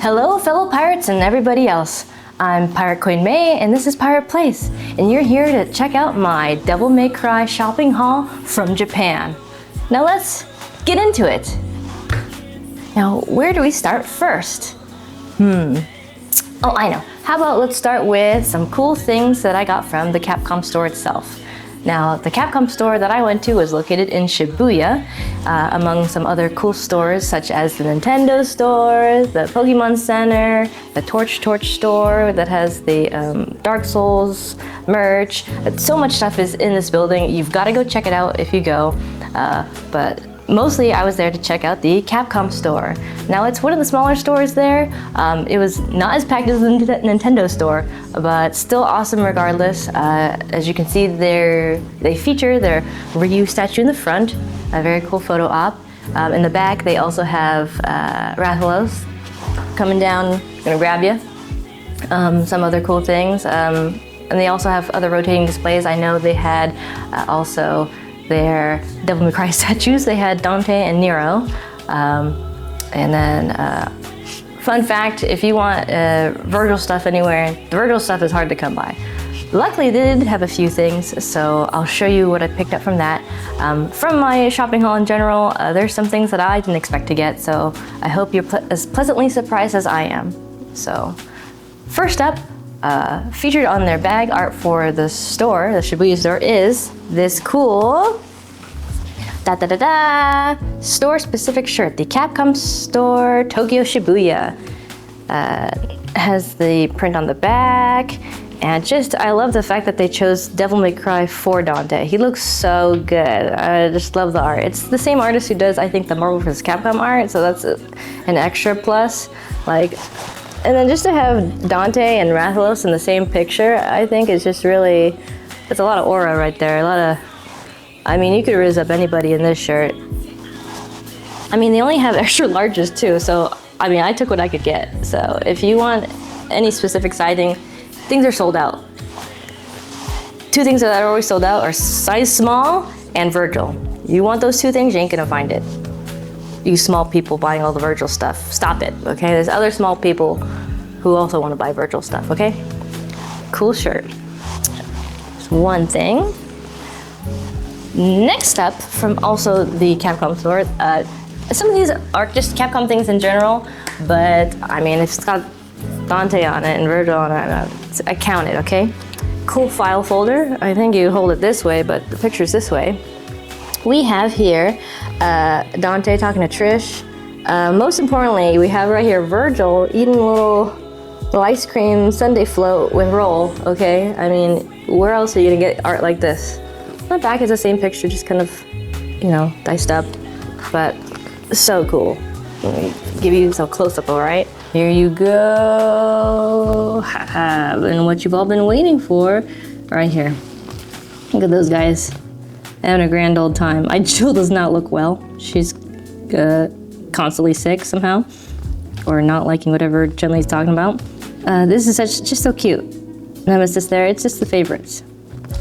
Hello, fellow pirates and everybody else. I'm Pirate Queen May, and this is Pirate Place, and you're here to check out my Devil May Cry shopping haul from Japan. Now let's get into it. Now, where do we start first? Oh, I know. How about let's start with some cool things that I got from the Capcom store itself. Now, the Capcom store that I went to was located in Shibuya, among some other cool stores such as the Nintendo store, the Pokemon Center, the Torch store that has the Dark Souls merch. So much stuff is in this building. You've got to go check it out if you go. But mostly I was there to check out the Capcom store. Now it's one of the smaller stores there. It was not as packed as the Nintendo store, but still awesome regardless. As you can see, they feature their Ryu statue in the front, a very cool photo op. In the back, they also have Rathalos coming down, gonna grab you. Some other cool things. And they also have other rotating displays. I know they had also their Devil May Cry statues. They had Dante and Nero. And then, fun fact, if you want Vergil stuff anywhere, the Vergil stuff is hard to come by. Luckily, they did have a few things, so I'll show you what I picked up from that. From my shopping haul in general, there's some things that I didn't expect to get, so I hope you're as pleasantly surprised as I am. So, first up, featured on their bag art for the store, the Shibuya store, is this cool store-specific shirt. The Capcom Store Tokyo Shibuya has the print on the back, and I love the fact that they chose Devil May Cry for Dante. He looks so good. I just love the art. It's the same artist who does, I think, the Marvel vs. Capcom art, so that's an extra plus. And then just to have Dante and Rathalos in the same picture, I think is just really, it's a lot of aura right there. I mean, you could riz up anybody in this shirt. I mean, they only have extra larges too, so I mean, I took what I could get. So if you want any specific sizing, things are sold out. Two things that are always sold out are size small and Vergil. You want those two things, you ain't gonna find it. You small people buying all the Vergil stuff, stop it, okay? There's other small people who also want to buy Vergil stuff, okay? Cool shirt. That's one thing. Next up, from also the Capcom store, some of these are just Capcom things in general, but I mean, if it's got Dante on it and Vergil on it, I count it, okay? Cool file folder. I think you hold it this way, but the picture's this way. We have here Dante talking to Trish. Most importantly, we have right here Vergil eating a little ice cream sundae float with roll, okay? I mean, where else are you gonna get art like this? The back is the same picture, just kind of, you know, diced up, but so cool. Let me give you some close-up, all right? Here you go. And what you've all been waiting for, right here. Look at those guys. Having a grand old time. Jill does not look well. She's constantly sick somehow, or not liking whatever Chun-Li's talking about. This is just so cute. Nemesis there, it's just the favorites.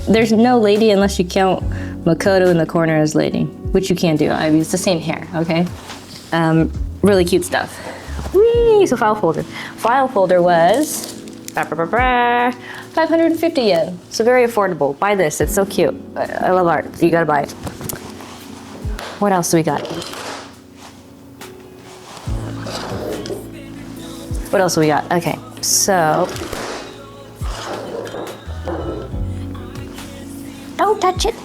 There's no lady unless you count Makoto in the corner as lady, which you can't do. I mean, it's the same hair, okay? Really cute stuff. Whee! So file folder. File folder was 550 yen. So very affordable. Buy this, it's so cute. I love art, you gotta buy it. What else do we got? What else do we got? Okay, so. Don't touch it.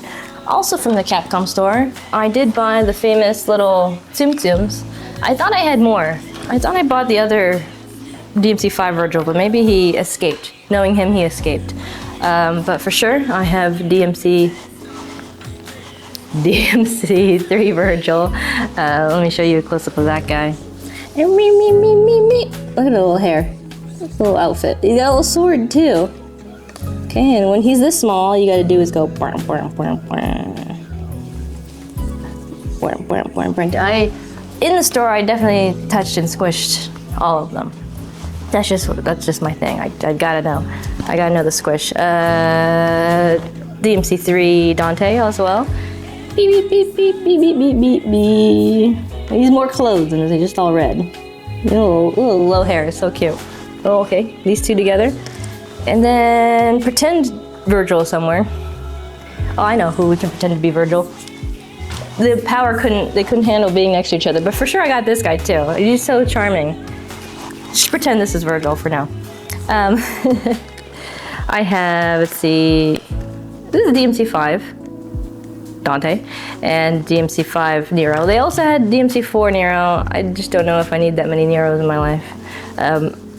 Also from the Capcom store, I did buy the famous little Tsum Tsums. I thought I had more. I thought I bought the other DMC5 Vergil, but maybe he escaped. Knowing him, he escaped. But for sure, I have DMC3 Vergil. Let me show you a close-up of that guy. And me. Look at the little hair. Little outfit. He got a little sword too. Okay, and when he's this small, all you gotta do is go in the store, I definitely touched and squished all of them. That's just my thing. I gotta know. I gotta know the squish. DMC3 Dante as well. Beep beep beep beep beep beep beep beep. He's more clothes and he's just all red. Little low hair, so cute. Oh, okay, these two together. And then pretend Vergil somewhere. Oh, I know who we can pretend to be Vergil. The power they couldn't handle being next to each other, but for sure I got this guy too. He's so charming. Just pretend this is Vergil for now. I have, let's see, this is DMC5, Dante, and DMC5 Nero. They also had DMC4 Nero. I just don't know if I need that many Neros in my life.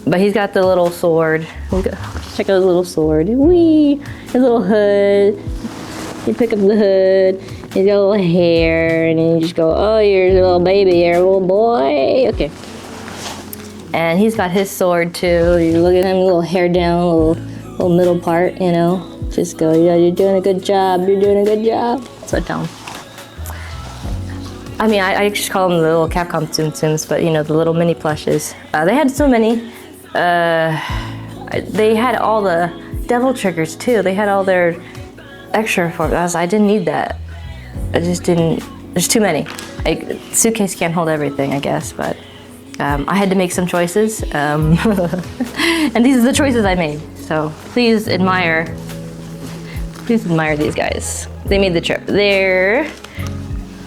But he's got the little sword. Check out his little sword. Whee! His little hood. You pick up the hood. He's got a little hair, and then you just go, oh, you're a little baby here, little boy. Okay. And he's got his sword too. You look at him, little hair down, little middle part, you know. Just go, yeah, you're doing a good job. You're doing a good job. That's what I tell him. I mean, I just call them the little Capcom Tsum Tsums, but you know, the little mini plushes. They had so many. They had all the devil triggers too. They had all their extra forms. I didn't need that. I just didn't. There's too many. Suitcase can't hold everything, I guess, but I had to make some choices, and these are the choices I made. So please admire these guys. They made the trip. They're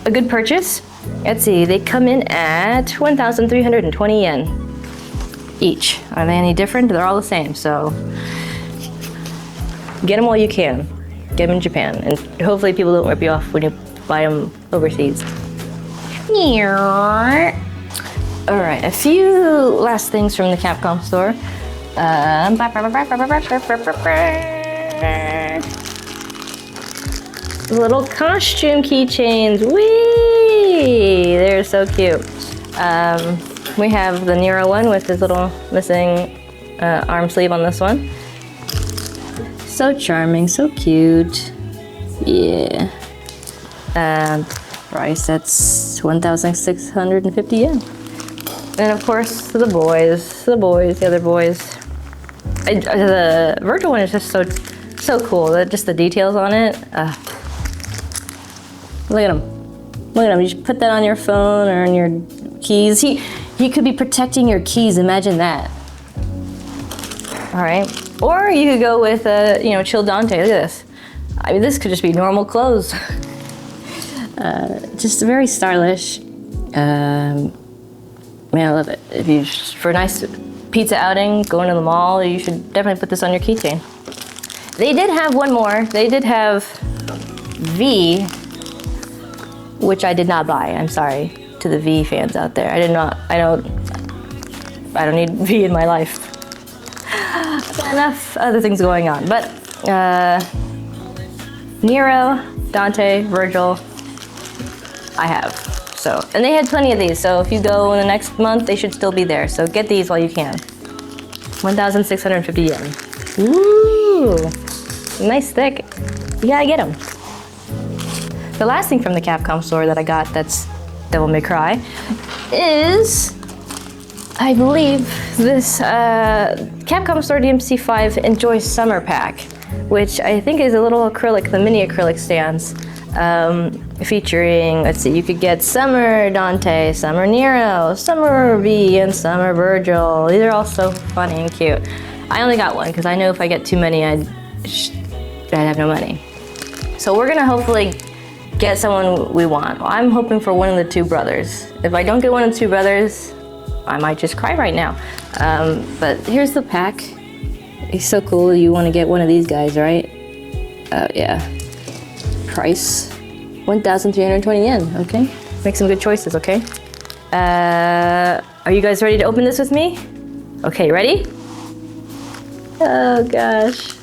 a good purchase. Let's see, they come in at 1,320 yen each. Are they any different? They're all the same, so get them while you can. Get them in Japan, and hopefully people don't rip you off when you buy them overseas. Alright, a few last things from the Capcom store. Little costume keychains. Whee! They're so cute. We have the Nero one with his little missing arm sleeve on this one. So charming, so cute. Yeah. Price, that's 1,650 yen. And of course, the other boys. The Vergil one is just so cool. Just the details on it. Look at him. Look at him. You just put that on your phone or on your keys. He could be protecting your keys. Imagine that. All right. Or you could go with chill Dante. Look at this. I mean, this could just be normal clothes. Just very stylish. Man, I love it. For a nice pizza outing, going to the mall, you should definitely put this on your keychain. They did have one more. They did have V, which I did not buy. I'm sorry to the V fans out there. I don't need V in my life. Enough other things going on. But Nero, Dante, Vergil, I have. So, and they had plenty of these. So if you go in the next month, they should still be there. So get these while you can. 1,650 yen. Ooh, nice thick. You gotta get them. The last thing from the Capcom store that I got that's Devil May Cry is, I believe, this Capcom Store DMC5 Enjoy Summer Pack, which I think is a little acrylic, the mini acrylic stands, featuring, let's see, you could get Summer Dante, Summer Nero, Summer V, and Summer Vergil. These are all so funny and cute. I only got one because I know if I get too many, I'd have no money. So we're gonna hopefully get someone we want. Well, I'm hoping for one of the two brothers. If I don't get one of the two brothers, I might just cry right now. But here's the pack. It's so cool. You want to get one of these guys, right? Yeah. Price, 1,320 yen, okay? Make some good choices, okay? Are you guys ready to open this with me? Okay, ready? Oh gosh.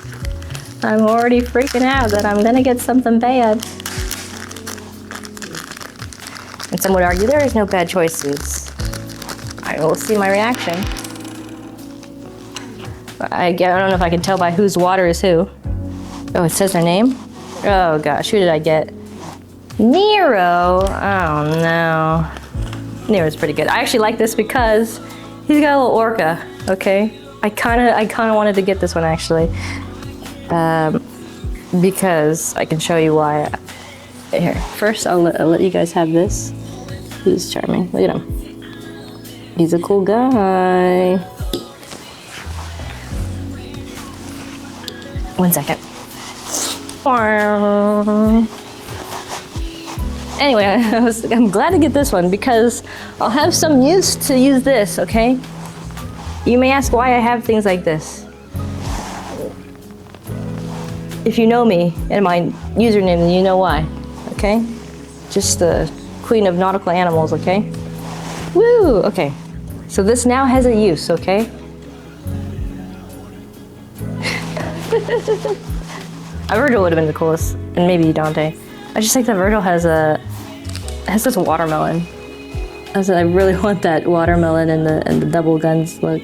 I'm already freaking out that I'm gonna get something bad. And some would argue there is no bad choices. I will see my reaction. I don't know if I can tell by whose water is who. Oh, it says their name? Oh gosh, who did I get? Nero! Oh no. Nero's pretty good. I actually like this because he's got a little orca, okay? I kinda wanted to get this one actually. Because I can show you why. Here, first I'll let you guys have this. He's charming, look at him. He's a cool guy. 1 second. Anyway, I'm glad to get this one because I'll have some use to use this, okay? You may ask why I have things like this. If you know me and my username, then you know why, okay? Just the queen of nautical animals, okay? Woo, okay. So this now has a use, okay? Vergil would have been the coolest, and maybe Dante. I just think that Vergil has this watermelon. I really want that watermelon and the double guns look.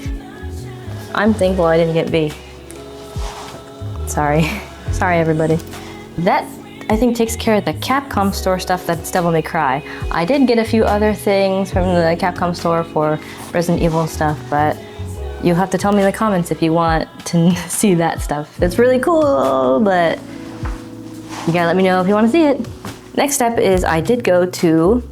I'm thankful I didn't get B. Sorry. Sorry, everybody. That, I think, takes care of the Capcom store stuff that's Devil May Cry. I did get a few other things from the Capcom store for Resident Evil stuff, but you'll have to tell me in the comments if you want to see that stuff. It's really cool, but you gotta let me know if you want to see it. Next step is I did go to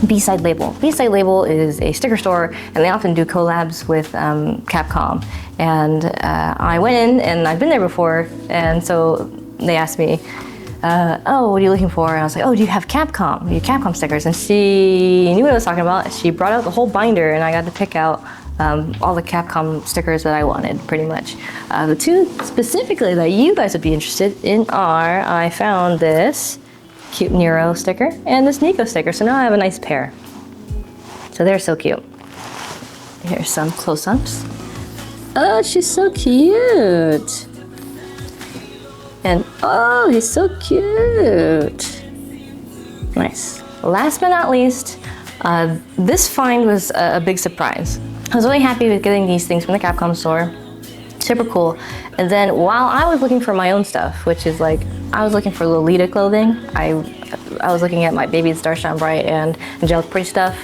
B-Side Label. B-Side Label is a sticker store, and they often do collabs with Capcom. And I went in, and I've been there before, and so they asked me, oh, what are you looking for? And I was like, oh, do you have Capcom? Do you have Capcom stickers? And she knew what I was talking about. She brought out the whole binder, and I got to pick out all the Capcom stickers that I wanted, pretty much. The two specifically that you guys would be interested in are, I found this cute Nero sticker and this Nico sticker, so now I have a nice pair. So they're so cute. Here's some close-ups. Oh, she's so cute. And oh, he's so cute. Nice. Last but not least, this find was a big surprise. I was really happy with getting these things from the Capcom store. Super cool. And then while I was looking for my own stuff, which is like, I was looking for Lolita clothing. I was looking at my Baby Starshine Bright and Angelic Pretty stuff.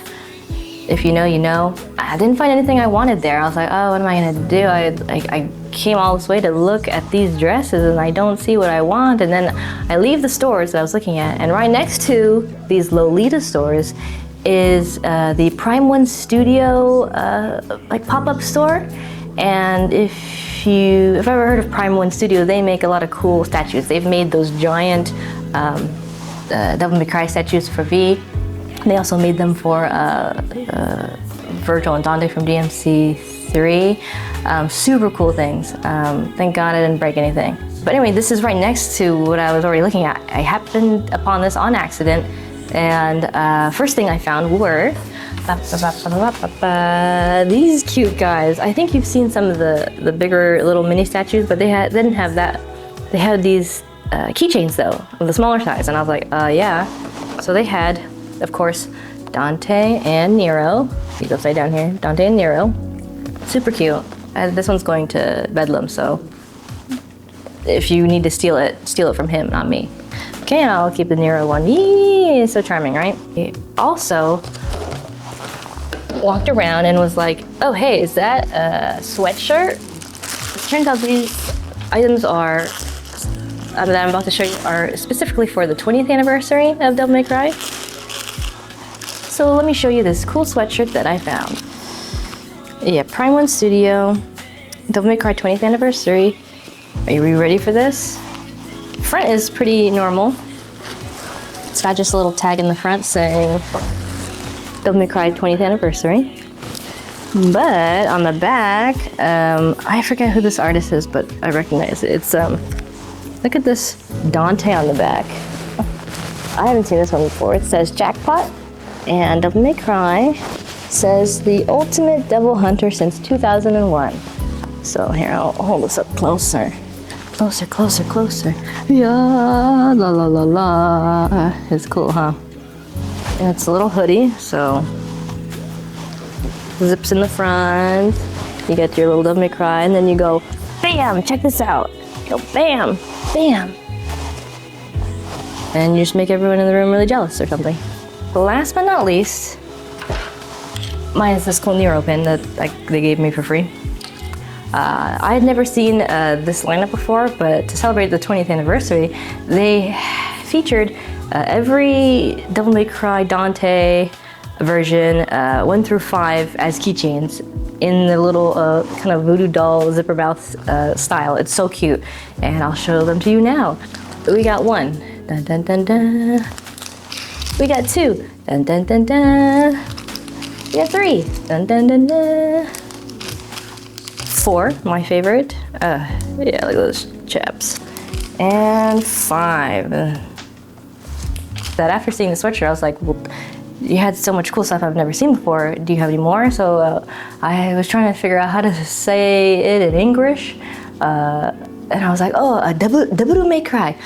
If you know, you know. I didn't find anything I wanted there. I was like, oh, what am I gonna do? I came all this way to look at these dresses and I don't see what I want. And then I leave the stores that I was looking at, and right next to these Lolita stores is the Prime One Studio like pop-up store. And if you've ever heard of Prime One Studio, they make a lot of cool statues. They've made those giant Devil May Cry statues for V. They also made them for Vergil and Dante from DMC3. Super cool things. Thank God I didn't break anything. But anyway, this is right next to what I was already looking at. I happened upon this on accident, and first thing I found were these cute guys. I think you've seen some of the bigger little mini statues, but they didn't have that. They had these keychains though, of the smaller size, and I was like, yeah. So they had, of course, Dante and Nero. He's upside down here. Dante and Nero. Super cute. This one's going to Bedlam, so if you need to steal it from him, not me. Okay, I'll keep the Nero one. Yee, so charming, right? He also walked around and was like, oh, hey, is that a sweatshirt? It turns out these items are, that I'm about to show you, are specifically for the 20th anniversary of Devil May Cry. So let me show you this cool sweatshirt that I found. Yeah, Prime One Studio, Devil May Cry 20th anniversary. Are you ready for this? Front is pretty normal. It's got just a little tag in the front saying Devil May Cry 20th anniversary. But on the back, I forget who this artist is, but I recognize it. It's, look at this Dante on the back. I haven't seen this one before. It says Jackpot, and Devil May Cry says the ultimate devil hunter since 2001. So here, I'll hold this up closer. Closer, closer, closer. Yeah, la la la la. It's cool, huh? And it's a little hoodie, so zips in the front. You get your little Devil May Cry, and then you go, bam, check this out. You go, bam, bam. And you just make everyone in the room really jealous or something. Last but not least, mine is this cool Nero pin that they gave me for free. I had never seen this lineup before, but to celebrate the 20th anniversary, they featured every Devil May Cry Dante version 1 through 5 as keychains in the little kind of voodoo doll zipper mouth style. It's so cute, and I'll show them to you now. We got 1. Dun, dun, dun, dun. We got 2. Dun, dun, dun, dun. We got 3. Dun, dun, dun, dun. 4, my favorite. Yeah, look at those chaps. And 5. That after seeing the sweatshirt, I was like, well, you had so much cool stuff I've never seen before. Do you have any more? So I was trying to figure out how to say it in English. And I was like, oh, Debu may cry.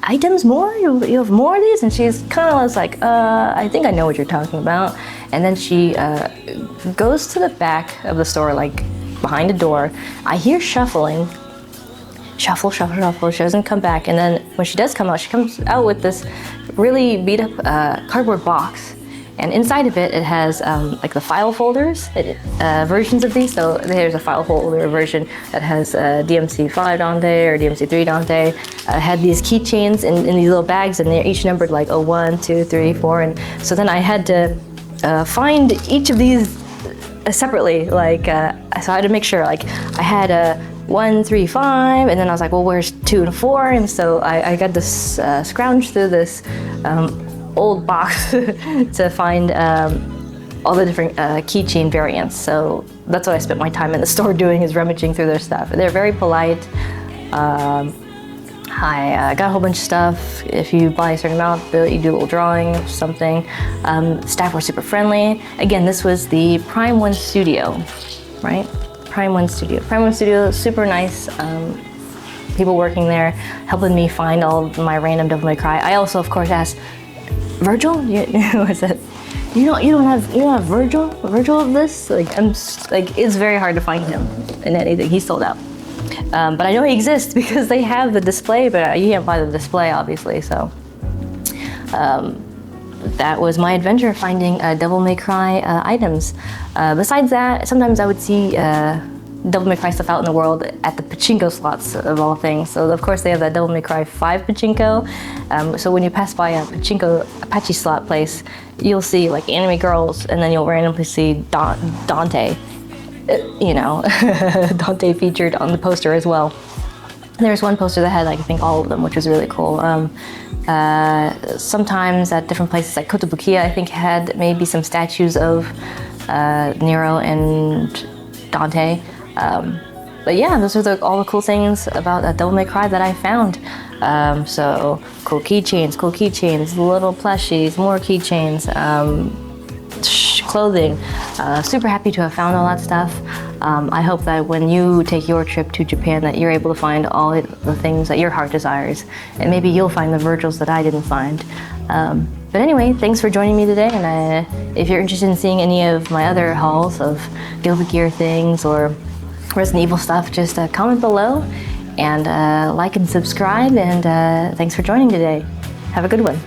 Items more? You have more of these? And she's kind of like, I think I know what you're talking about. And then she goes to the back of the store, like behind a door. I hear shuffling. Shuffle, shuffle, shuffle. She doesn't come back. And then when she does come out, she comes out with this really beat up cardboard box. And inside of it, it has like the file folders, versions of these. So there's a file folder version that has DMC5 Dante or DMC3 Dante. Had these keychains in these little bags, and they're each numbered like 1, 2, 3, 4. And so then I had to find each of these separately. Like, so I had to make sure, like, I had 1, 3, 5, and then I was like, well, where's 2 and 4? And so I got this scrounge through this old box to find all the different keychain variants. So that's what I spent my time in the store doing, is rummaging through their stuff. They're very polite. I got a whole bunch of stuff. If you buy a certain amount, you do a little drawing or something. Staff were super friendly. Again, this was the Prime 1 Studio, right? Prime 1 Studio. Prime 1 Studio, super nice. People working there, helping me find all of my random Devil May Cry. I also, of course, asked, Vergil? What's that? You don't have Vergil of this? Like, it's very hard to find him in anything. He's sold out. But I know he exists because they have the display, but you can't buy the display, obviously. So that was my adventure finding Devil May Cry items. Besides that, sometimes I would see Devil May Cry stuff out in the world at the pachinko slots, of all things. So of course they have that Devil May Cry 5 pachinko. So when you pass by a pachinko Apache slot place, you'll see like anime girls, and then you'll randomly see Dante. Dante featured on the poster as well. There's one poster that had, like, I think all of them, which was really cool. Sometimes at different places, like Kotobukiya, I think had maybe some statues of Nero and Dante. But yeah, those are all the cool things about Devil May Cry that I found. So cool keychains, little plushies, more keychains, clothing. Super happy to have found all that stuff. I hope that when you take your trip to Japan that you're able to find all the things that your heart desires, and maybe you'll find the Vergils that I didn't find. But anyway, thanks for joining me today, and if you're interested in seeing any of my other hauls of Guilty Gear things or Resident Evil stuff, just comment below and like and subscribe, and thanks for joining today. Have a good one.